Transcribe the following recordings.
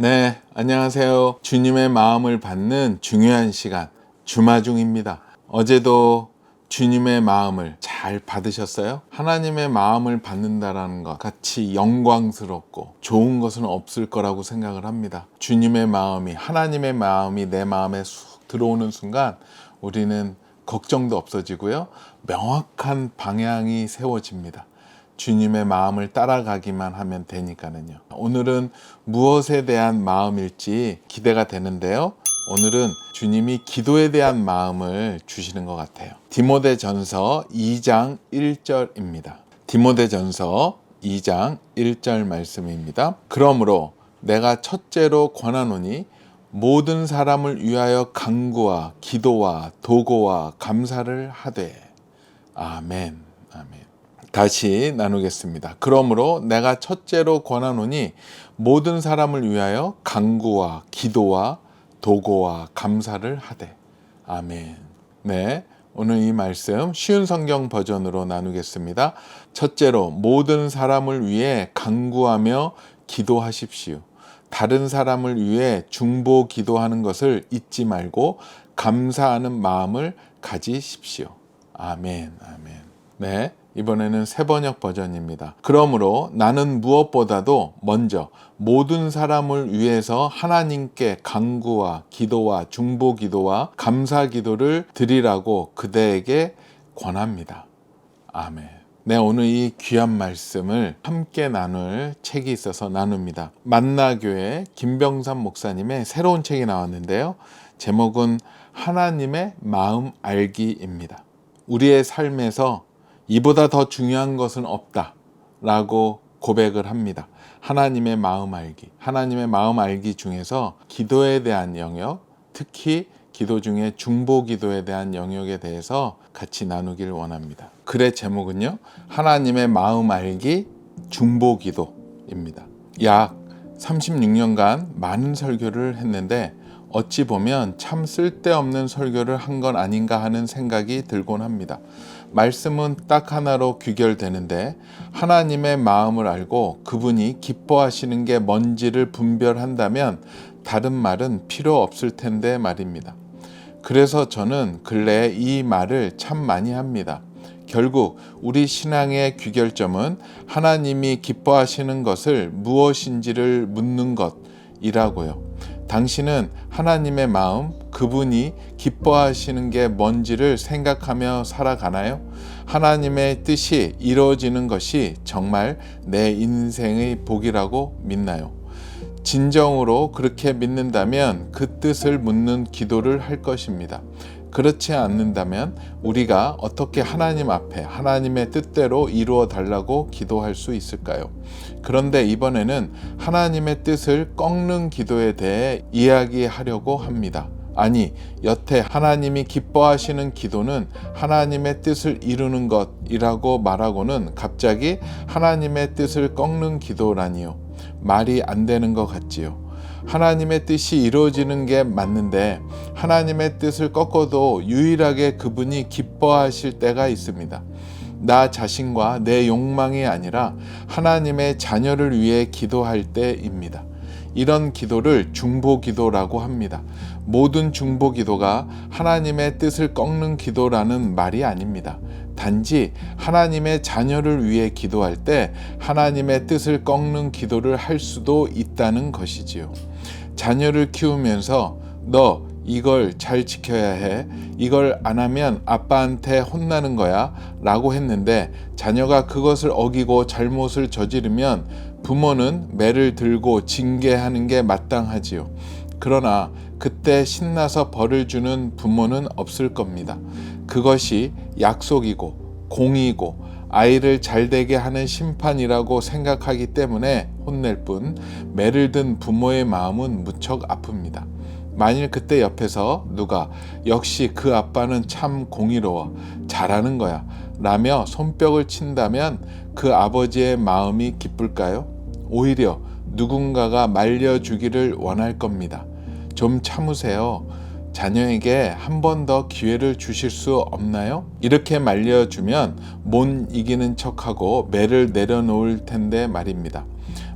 네, 안녕하세요. 주님의 마음을 받는 중요한 시간, 주마중입니다. 어제도 주님의 마음을 잘 받으셨어요? 하나님의 마음을 받는다라는 것 같이 영광스럽고 좋은 것은 없을 거라고 생각을 합니다. 주님의 마음이, 하나님의 마음이 내 마음에 쑥 들어오는 순간 우리는 걱정도 없어지고요. 명확한 방향이 세워집니다. 주님의 마음을 따라가기만 하면 되니까는요. 오늘은 무엇에 대한 마음일지 기대가 되는데요. 오늘은 주님이 기도에 대한 마음을 주시는 것 같아요. 디모데전서 2장 1절입니다. 디모데전서 2장 1절 말씀입니다. 그러므로 내가 첫째로 권하노니 모든 사람을 위하여 간구와 기도와 도고와 감사를 하되. 아멘. 아멘. 다시 나누겠습니다. 그러므로 내가 첫째로 권하노니 모든 사람을 위하여 간구와 기도와 도고와 감사를 하되. 아멘. 네, 오늘 이 말씀 쉬운 성경 버전으로 나누겠습니다. 첫째로 모든 사람을 위해 간구하며 기도하십시오. 다른 사람을 위해 중보 기도하는 것을 잊지 말고 감사하는 마음을 가지십시오. 아멘. 아멘. 네. 이번에는 새번역 버전입니다. 그러므로 나는 무엇보다도 먼저 모든 사람을 위해서 하나님께 간구와 기도와 중보 기도와 감사 기도를 드리라고 그대에게 권합니다. 아멘. 네, 오늘 이 귀한 말씀을 함께 나눌 책이 있어서 나눕니다. 만나교회 김병삼 목사님의 새로운 책이 나왔는데요. 제목은 하나님의 마음 알기입니다. 우리의 삶에서 이보다 더 중요한 것은 없다 라고 고백을 합니다. 하나님의 마음 알기. 하나님의 마음 알기 중에서 기도에 대한 영역, 특히 기도 중에 중보 기도에 대한 영역에 대해서 같이 나누길 원합니다. 글의 제목은요, 하나님의 마음 알기 중보 기도입니다. 약 36년간 많은 설교를 했는데 어찌 보면 참 쓸데없는 설교를 한 건 아닌가 하는 생각이 들곤 합니다. 말씀은 딱 하나로 귀결되는데 하나님의 마음을 알고 그분이 기뻐하시는 게 뭔지를 분별한다면 다른 말은 필요 없을 텐데 말입니다. 그래서 저는 근래에 이 말을 참 많이 합니다. 결국 우리 신앙의 귀결점은 하나님이 기뻐하시는 것을 무엇인지를 묻는 것이라고요. 당신은 하나님의 마음, 그분이 기뻐하시는 게 뭔지를 생각하며 살아가나요? 하나님의 뜻이 이루어지는 것이 정말 내 인생의 복이라고 믿나요? 진정으로 그렇게 믿는다면 그 뜻을 묻는 기도를 할 것입니다. 그렇지 않는다면 우리가 어떻게 하나님 앞에 하나님의 뜻대로 이루어 달라고 기도할 수 있을까요? 그런데 이번에는 하나님의 뜻을 꺾는 기도에 대해 이야기하려고 합니다. 아니, 여태 하나님이 기뻐하시는 기도는 하나님의 뜻을 이루는 것이라고 말하고는 갑자기 하나님의 뜻을 꺾는 기도라니요. 말이 안 되는 것 같지요. 하나님의 뜻이 이루어지는 게 맞는데 하나님의 뜻을 꺾어도 유일하게 그분이 기뻐하실 때가 있습니다. 나 자신과 내 욕망이 아니라 하나님의 자녀를 위해 기도할 때입니다. 이런 기도를 중보 기도라고 합니다. 모든 중보 기도가 하나님의 뜻을 꺾는 기도라는 말이 아닙니다. 단지 하나님의 자녀를 위해 기도할 때 하나님의 뜻을 꺾는 기도를 할 수도 있다는 것이지요. 자녀를 키우면서 너 이걸 잘 지켜야 해. 이걸 안 하면 아빠한테 혼나는 거야 라고 했는데 자녀가 그것을 어기고 잘못을 저지르면 부모는 매를 들고 징계하는 게 마땅하지요. 그러나 그때 신나서 벌을 주는 부모는 없을 겁니다. 그것이 약속이고 공의고 아이를 잘되게 하는 심판이라고 생각하기 때문에 혼낼 뿐 매를 든 부모의 마음은 무척 아픕니다. 만일 그때 옆에서 누가 역시 그 아빠는 참 공의로워 잘하는 거야 라며 손뼉을 친다면 그 아버지의 마음이 기쁠까요? 오히려 누군가가 말려주기를 원할 겁니다. 좀 참으세요. 자녀에게 한 번 더 기회를 주실 수 없나요? 이렇게 말려주면 못 이기는 척하고 매를 내려놓을 텐데 말입니다.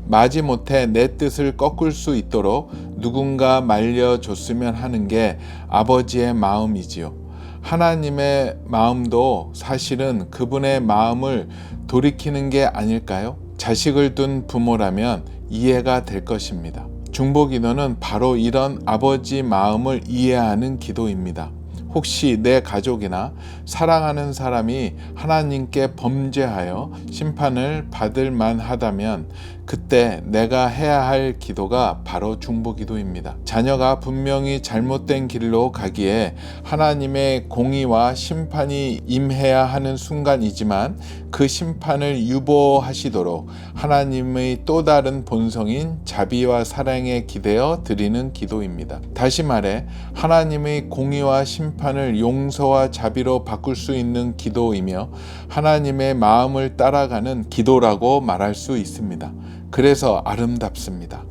마지못해 내 뜻을 꺾을 수 있도록 누군가 말려줬으면 하는 게 아버지의 마음이지요. 하나님의 마음도 사실은 그분의 마음을 돌이키는 게 아닐까요? 자식을 둔 부모라면 이해가 될 것입니다. 중보기도는 바로 이런 아버지 마음을 이해하는 기도입니다. 혹시 내 가족이나 사랑하는 사람이 하나님께 범죄하여 심판을 받을 만하다면 그때 내가 해야 할 기도가 바로 중보기도입니다. 자녀가 분명히 잘못된 길로 가기에 하나님의 공의와 심판이 임해야 하는 순간이지만 그 심판을 유보하시도록 하나님의 또 다른 본성인 자비와 사랑에 기대어 드리는 기도입니다. 다시 말해 하나님의 공의와 심판을 용서와 자비로 바꿀 수 있는 기도이며 하나님의 마음을 따라가는 기도라고 말할 수 있습니다. 그래서 아름답습니다.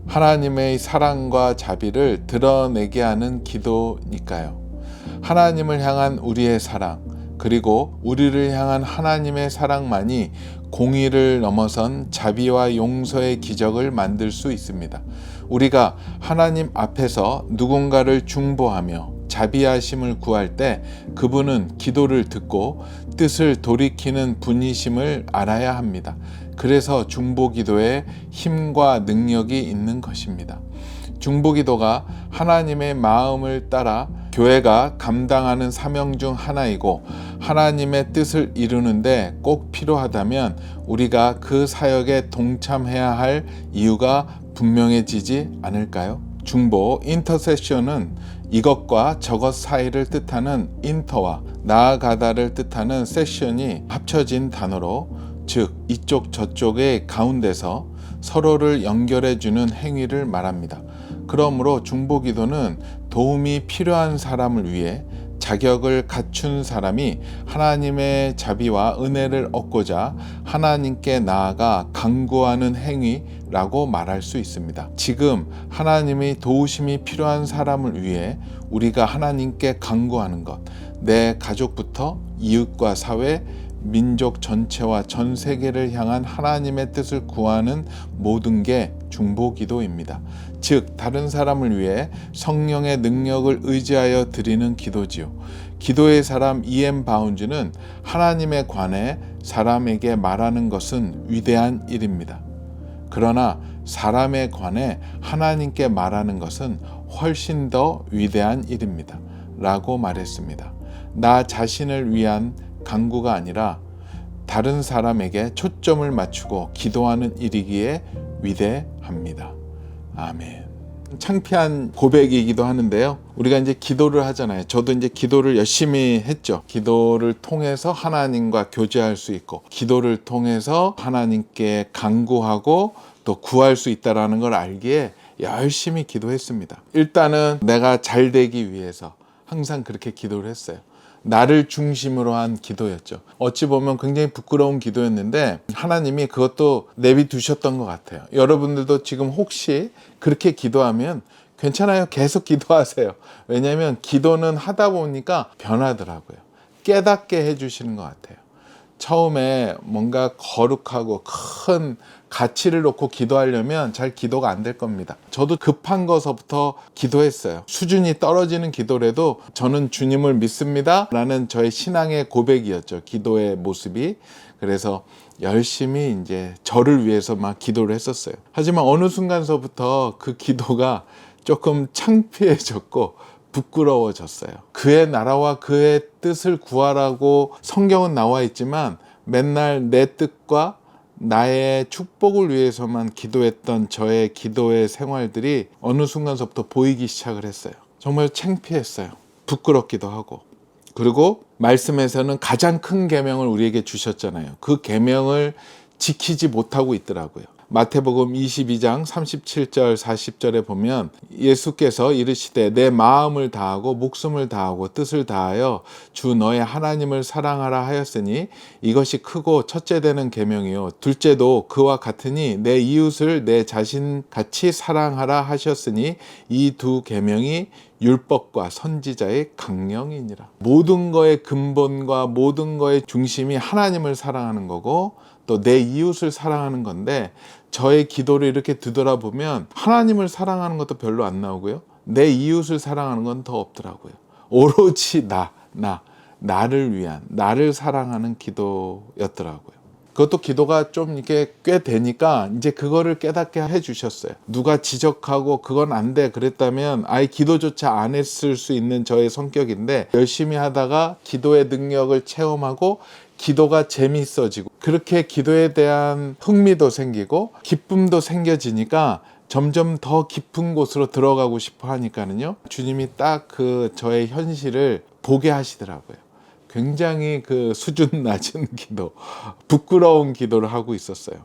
하나님의 사랑과 자비를 드러내게 하는 기도니까요. 하나님을 향한 우리의 사랑, 그리고 우리를 향한 하나님의 사랑만이 공의를 넘어선 자비와 용서의 기적을 만들 수 있습니다. 우리가 하나님 앞에서 누군가를 중보하며 자비하심을 구할 때 그분은 기도를 듣고 뜻을 돌이키는 분이심을 알아야 합니다. 그래서 중보기도에 힘과 능력이 있는 것입니다. 중보기도가 하나님의 마음을 따라 교회가 감당하는 사명 중 하나이고 하나님의 뜻을 이루는데 꼭 필요하다면 우리가 그 사역에 동참해야 할 이유가 분명해지지 않을까요? 중보, 인터세션은 이것과 저것 사이를 뜻하는 인터와 나아가다를 뜻하는 세션이 합쳐진 단어로, 즉 이쪽 저쪽의 가운데서 서로를 연결해 주는 행위를 말합니다. 그러므로 중보기도는 도움이 필요한 사람을 위해 자격을 갖춘 사람이 하나님의 자비와 은혜를 얻고자 하나님께 나아가 간구하는 행위라고 말할 수 있습니다. 지금 하나님의 도우심이 필요한 사람을 위해 우리가 하나님께 간구하는 것, 내 가족부터 이웃과 사회, 민족 전체와 전 세계를 향한 하나님의 뜻을 구하는 모든 게 중보기도입니다. 즉 다른 사람을 위해 성령의 능력을 의지하여 드리는 기도지요. 기도의 사람 E.M. 바운즈는 하나님에 관해 사람에게 말하는 것은 위대한 일입니다. 그러나 사람에 관해 하나님께 말하는 것은 훨씬 더 위대한 일입니다. 라고 말했습니다. 나 자신을 위한 간구가 아니라 다른 사람에게 초점을 맞추고 기도하는 일이기에 위대합니다. 아멘. 창피한 고백이기도 하는데요. 우리가 이제 기도를 하잖아요. 저도 이제 기도를 열심히 했죠. 기도를 통해서 하나님과 교제할 수 있고, 기도를 통해서 하나님께 간구하고 또 구할 수 있다는 걸 알기에 열심히 기도했습니다. 일단은 내가 잘 되기 위해서 항상 그렇게 기도를 했어요. 나를 중심으로 한 기도였죠. 어찌 보면 굉장히 부끄러운 기도였는데 하나님이 그것도 내비두셨던 것 같아요. 여러분들도 지금 혹시 그렇게 기도하면 괜찮아요. 계속 기도하세요. 왜냐하면 기도는 하다 보니까 변하더라고요. 깨닫게 해주시는 것 같아요. 처음에 뭔가 거룩하고 큰 가치를 놓고 기도하려면 잘 기도가 안 될 겁니다. 저도 급한 거서부터 기도했어요. 수준이 떨어지는 기도라도 저는 주님을 믿습니다 라는 저의 신앙의 고백이었죠. 기도의 모습이. 그래서 열심히 이제 저를 위해서 막 기도를 했었어요. 하지만 어느 순간서부터 그 기도가 조금 창피해졌고 부끄러워졌어요. 그의 나라와 그의 뜻을 구하라고 성경은 나와 있지만 맨날 내 뜻과 나의 축복을 위해서만 기도했던 저의 기도의 생활들이 어느 순간서부터 보이기 시작을 했어요. 정말 창피했어요. 부끄럽기도 하고. 그리고 말씀에서는 가장 큰 계명을 우리에게 주셨잖아요. 그 계명을 지키지 못하고 있더라고요. 마태복음 22장 37절 40절에 보면 예수께서 이르시되 내 마음을 다하고 목숨을 다하고 뜻을 다하여 주 너의 하나님을 사랑하라 하였으니 이것이 크고 첫째 되는 계명이요 둘째도 그와 같으니 내 이웃을 내 자신같이 사랑하라 하셨으니 이 두 계명이 율법과 선지자의 강령이니라. 모든 거의 근본과 모든 거의 중심이 하나님을 사랑하는 거고 또 내 이웃을 사랑하는 건데 저의 기도를 이렇게 뒤돌아보면 하나님을 사랑하는 것도 별로 안 나오고요. 내 이웃을 사랑하는 건 더 없더라고요. 오로지 나를 위한, 나를 사랑하는 기도였더라고요. 그것도 기도가 좀 이렇게 꽤 되니까 이제 그거를 깨닫게 해주셨어요. 누가 지적하고 그건 안 돼 그랬다면 아예 기도조차 안 했을 수 있는 저의 성격인데, 열심히 하다가 기도의 능력을 체험하고 기도가 재미있어지고, 그렇게 기도에 대한 흥미도 생기고 기쁨도 생겨지니까 점점 더 깊은 곳으로 들어가고 싶어 하니까는요, 주님이 딱 그 저의 현실을 보게 하시더라고요. 굉장히 그 수준 낮은 기도, 부끄러운 기도를 하고 있었어요.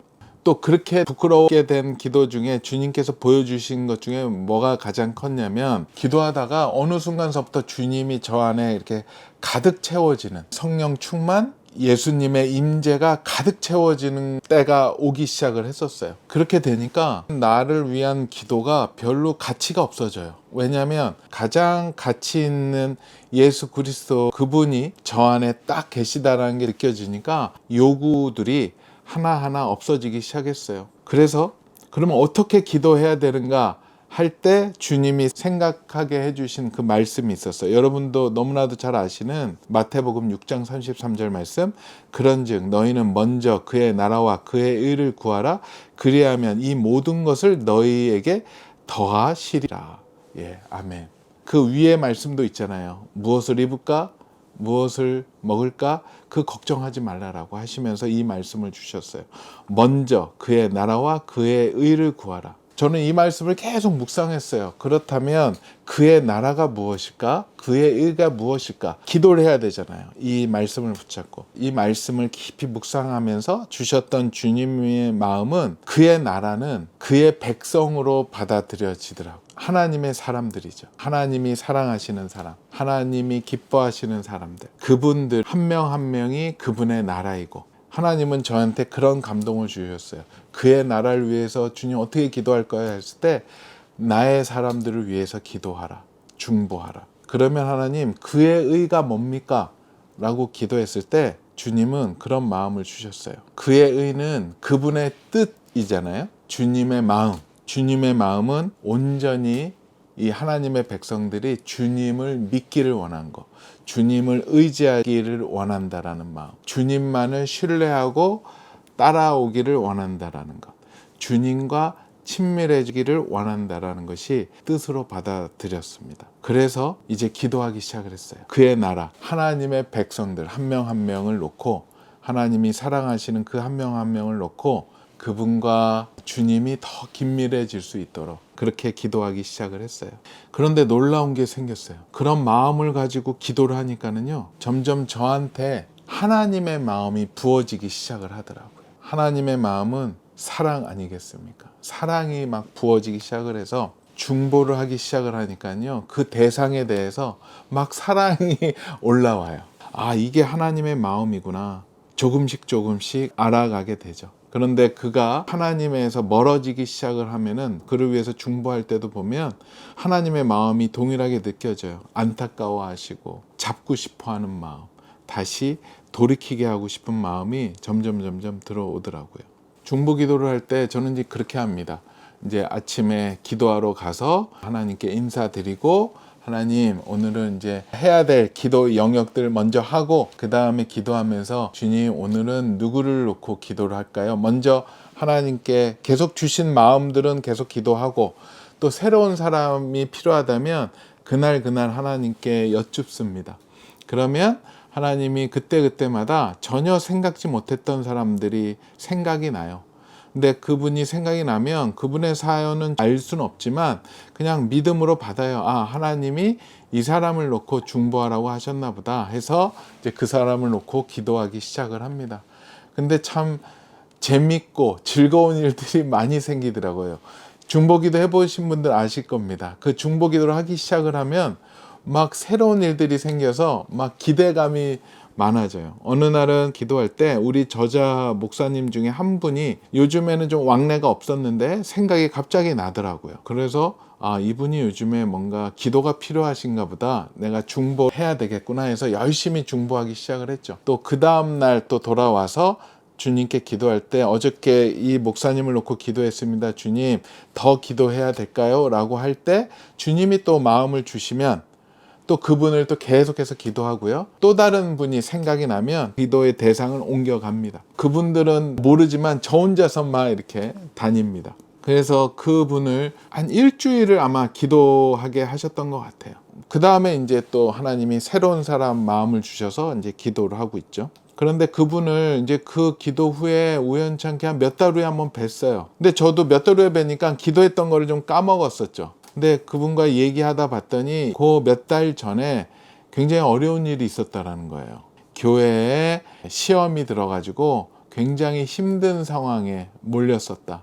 또 그렇게 부끄러우게 된 기도 중에 주님께서 보여주신 것 중에 뭐가 가장 컸냐면, 기도하다가 어느 순간서부터 주님이 저 안에 이렇게 가득 채워지는 성령 충만, 예수님의 임재가 가득 채워지는 때가 오기 시작을 했었어요. 그렇게 되니까 나를 위한 기도가 별로 가치가 없어져요. 왜냐하면 가장 가치 있는 예수 그리스도, 그분이 저 안에 딱 계시다라는 게 느껴지니까 요구들이 하나하나 없어지기 시작했어요. 그래서 그러면 어떻게 기도해야 되는가 할 때 주님이 생각하게 해주신 그 말씀이 있었어요. 여러분도 너무나도 잘 아시는 마태복음 6장 33절 말씀, 그런즉 너희는 먼저 그의 나라와 그의 의를 구하라. 그리하면 이 모든 것을 너희에게 더하시리라. 예, 아멘. 그 위에 말씀도 있잖아요. 무엇을 입을까? 무엇을 먹을까? 그 걱정하지 말라라고 하시면서 이 말씀을 주셨어요. 먼저 그의 나라와 그의 의를 구하라. 저는 이 말씀을 계속 묵상했어요. 그렇다면 그의 나라가 무엇일까? 그의 의가 무엇일까? 기도를 해야 되잖아요. 이 말씀을 붙잡고 이 말씀을 깊이 묵상하면서 주셨던 주님의 마음은, 그의 나라는 그의 백성으로 받아들여지더라고요. 하나님의 사람들이죠. 하나님이 사랑하시는 사람, 하나님이 기뻐하시는 사람들, 그분들 한 명 한 명이 그분의 나라이고, 하나님은 저한테 그런 감동을 주셨어요. 그의 나라를 위해서 주님 어떻게 기도할 거야 했을 때, 나의 사람들을 위해서 기도하라, 중보하라. 그러면 하나님 그의 의가 뭡니까? 라고 기도했을 때 주님은 그런 마음을 주셨어요. 그의 의는 그분의 뜻이잖아요. 주님의 마음, 주님의 마음은 온전히 이 하나님의 백성들이 주님을 믿기를 원한 것, 주님을 의지하기를 원한다라는 마음, 주님만을 신뢰하고 따라오기를 원한다라는 것, 주님과 친밀해지기를 원한다라는 것이 뜻으로 받아들였습니다. 그래서 이제 기도하기 시작을 했어요. 그의 나라, 하나님의 백성들 한 명 한 명을 놓고, 하나님이 사랑하시는 그 한 명 한 명을 놓고 그분과 주님이 더 긴밀해질 수 있도록 그렇게 기도하기 시작을 했어요. 그런데 놀라운 게 생겼어요. 그런 마음을 가지고 기도를 하니까는요, 점점 저한테 하나님의 마음이 부어지기 시작을 하더라고요. 하나님의 마음은 사랑 아니겠습니까? 사랑이 막 부어지기 시작을 해서 중보를 하기 시작을 하니까요, 그 대상에 대해서 막 사랑이 올라와요. 아, 이게 하나님의 마음이구나. 조금씩 알아가게 되죠. 그런데 그가 하나님에서 멀어지기 시작을 하면은, 그를 위해서 중보할 때도 보면 하나님의 마음이 동일하게 느껴져요. 안타까워하시고 잡고 싶어하는 마음, 다시 돌이키게 하고 싶은 마음이 점점 들어오더라고요. 중보 기도를 할 때 저는 이제 그렇게 합니다. 이제 아침에 기도하러 가서 하나님께 인사드리고, 하나님 오늘은 이제 해야 될 기도 영역들 먼저 하고, 그 다음에 기도하면서 주님 오늘은 누구를 놓고 기도를 할까요? 먼저 하나님께 계속 주신 마음들은 계속 기도하고, 또 새로운 사람이 필요하다면 그날 하나님께 여쭙습니다. 그러면 하나님이 그때마다 전혀 생각지 못했던 사람들이 생각이 나요. 근데 그분이 생각이 나면 그분의 사연은 알 수는 없지만 그냥 믿음으로 받아요. 아, 하나님이 이 사람을 놓고 중보하라고 하셨나 보다 해서 이제 그 사람을 놓고 기도하기 시작을 합니다. 근데 참 재밌고 즐거운 일들이 많이 생기더라고요. 중보기도 해보신 분들 아실 겁니다. 그 중보기도를 하기 시작을 하면 막 새로운 일들이 생겨서 막 기대감이 많아져요. 어느 날은 기도할 때 우리 저자 목사님 중에 한 분이 요즘에는 좀 왕래가 없었는데 생각이 갑자기 나더라고요. 그래서 아, 이분이 요즘에 뭔가 기도가 필요하신가 보다, 내가 중보해야 되겠구나 해서 열심히 중보하기 시작을 했죠. 또 그 다음 날 또 돌아와서 주님께 기도할 때 어저께 이 목사님을 놓고 기도했습니다. 주님, 더 기도해야 될까요? 라고 할 때 주님이 또 마음을 주시면 또 그분을 또 계속해서 기도하고요. 또 다른 분이 생각이 나면 기도의 대상을 옮겨갑니다. 그분들은 모르지만 저 혼자서 막 이렇게 다닙니다. 그래서 그분을 한 일주일을 아마 기도하게 하셨던 것 같아요. 그 다음에 이제 또 하나님이 새로운 사람 마음을 주셔서 이제 기도를 하고 있죠. 그런데 그분을 이제 그 기도 후에 우연찮게 한 몇 달 후에 한번 뵀어요. 근데 저도 몇 달 후에 뵈니까 기도했던 거를 좀 까먹었었죠. 근데 그분과 얘기하다 봤더니 그 몇 달 전에 굉장히 어려운 일이 있었다라는 거예요. 교회에 시험이 들어가지고 굉장히 힘든 상황에 몰렸었다.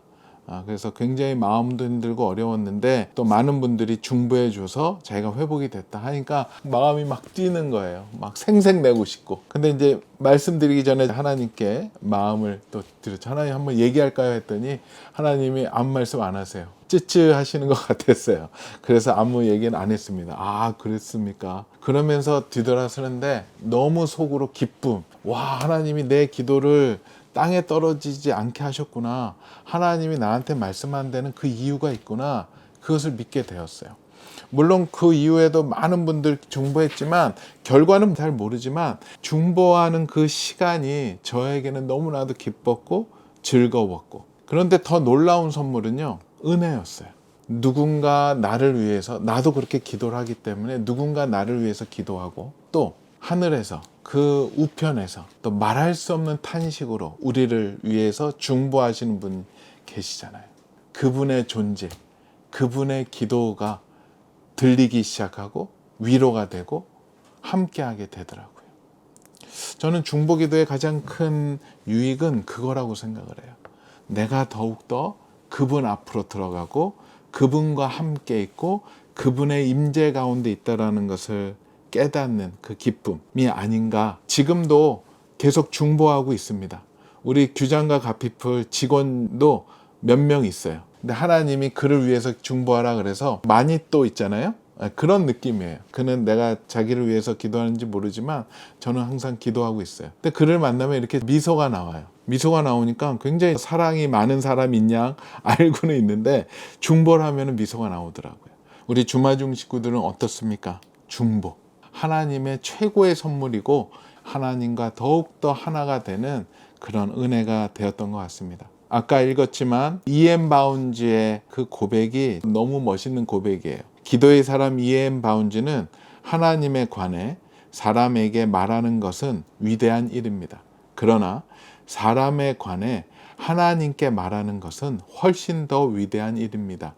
그래서 굉장히 마음도 힘들고 어려웠는데 또 많은 분들이 중보해 줘서 자기가 회복이 됐다 하니까 마음이 막 뛰는 거예요. 막 생색내고 싶고. 근데 이제 말씀드리기 전에 하나님께 마음을 또 드렸죠. 하나님 한번 얘기할까요? 했더니 하나님이 아무 말씀 안 하세요. 찌찌 하시는 것 같았어요. 그래서 아무 얘기는 안 했습니다. 아, 그랬습니까? 그러면서 뒤돌아서는데 너무 속으로 기쁨. 와, 하나님이 내 기도를 땅에 떨어지지 않게 하셨구나. 하나님이 나한테 말씀한 데는 그 이유가 있구나. 그것을 믿게 되었어요. 물론 그 이후에도 많은 분들 중보했지만 결과는 잘 모르지만 중보하는 그 시간이 저에게는 너무나도 기뻤고 즐거웠고, 그런데 더 놀라운 선물은요, 은혜였어요. 누군가 나를 위해서, 나도 그렇게 기도를 하기 때문에 누군가 나를 위해서 기도하고 또 하늘에서 그 우편에서 또 말할 수 없는 탄식으로 우리를 위해서 중보하시는 분 계시잖아요. 그분의 존재, 그분의 기도가 들리기 시작하고 위로가 되고 함께하게 되더라고요. 저는 중보기도의 가장 큰 유익은 그거라고 생각을 해요. 내가 더욱더 그분 앞으로 들어가고 그분과 함께 있고 그분의 임재 가운데 있다라는 것을 깨닫는 그 기쁨이 아닌가. 지금도 계속 중보하고 있습니다. 우리 규장과 가피풀 직원도 몇 명 있어요. 근데 하나님이 그를 위해서 중보하라 그래서 많이 또 있잖아요. 그런 느낌이에요. 그는 내가 자기를 위해서 기도하는지 모르지만 저는 항상 기도하고 있어요. 근데 그를 만나면 이렇게 미소가 나와요. 미소가 나오니까 굉장히 사랑이 많은 사람인 양 알고는 있는데 중보를 하면 미소가 나오더라고요. 우리 주마중 식구들은 어떻습니까? 중보. 하나님의 최고의 선물이고 하나님과 더욱더 하나가 되는 그런 은혜가 되었던 것 같습니다. 아까 읽었지만 E.M. 바운즈의 그 고백이 너무 멋있는 고백이에요. 기도의 사람 E.M. 바운즈는 하나님에 관해 사람에게 말하는 것은 위대한 일입니다. 그러나 사람에 관해 하나님께 말하는 것은 훨씬 더 위대한 일입니다.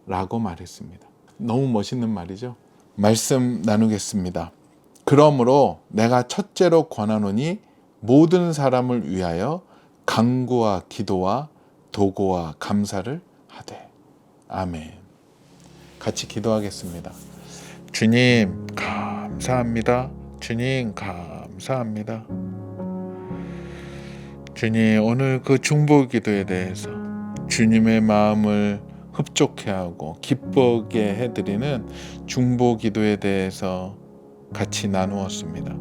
라고 말했습니다. 너무 멋있는 말이죠. 말씀 나누겠습니다. 그러므로 내가 첫째로 권하노니 모든 사람을 위하여 간구와 기도와 도고와 감사를 하되. 아멘. 같이 기도하겠습니다. 주님 감사합니다. 주님 감사합니다. 주님, 오늘 그 중보 기도에 대해서 주님의 마음을 흡족해 하고 기쁘게 해드리는 중보 기도에 대해서 같이 나누었습니다.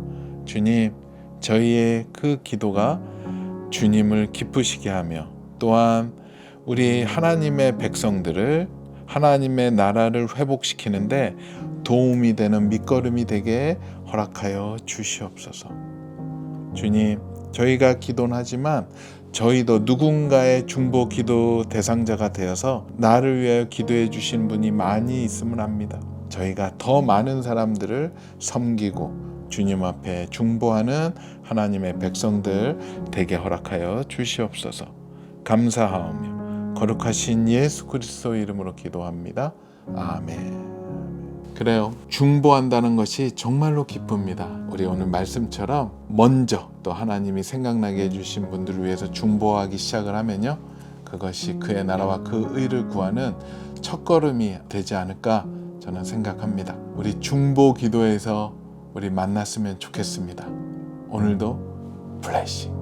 주님, 저희의 그 기도가 주님을 기쁘시게 하며 또한 우리 하나님의 백성들을, 하나님의 나라를 회복시키는데 도움이 되는 밑거름이 되게 허락하여 주시옵소서. 주님, 저희가 기도는 하지만 저희도 누군가의 중보 기도 대상자가 되어서 나를 위하여 기도해 주신 분이 많이 있음을 압니다. 저희가 더 많은 사람들을 섬기고 주님 앞에 중보하는 하나님의 백성들 되게 허락하여 주시옵소서. 감사하오며 거룩하신 예수 그리스도 이름으로 기도합니다. 아멘. 그래요. 중보한다는 것이 정말로 기쁩니다. 우리 오늘 말씀처럼 먼저 또 하나님이 생각나게 해주신 분들을 위해서 중보하기 시작을 하면요, 그것이 그의 나라와 그 의를 구하는 첫걸음이 되지 않을까 저는 생각합니다. 우리 중보 기도에서 우리 만났으면 좋겠습니다. 오늘도 블레싱.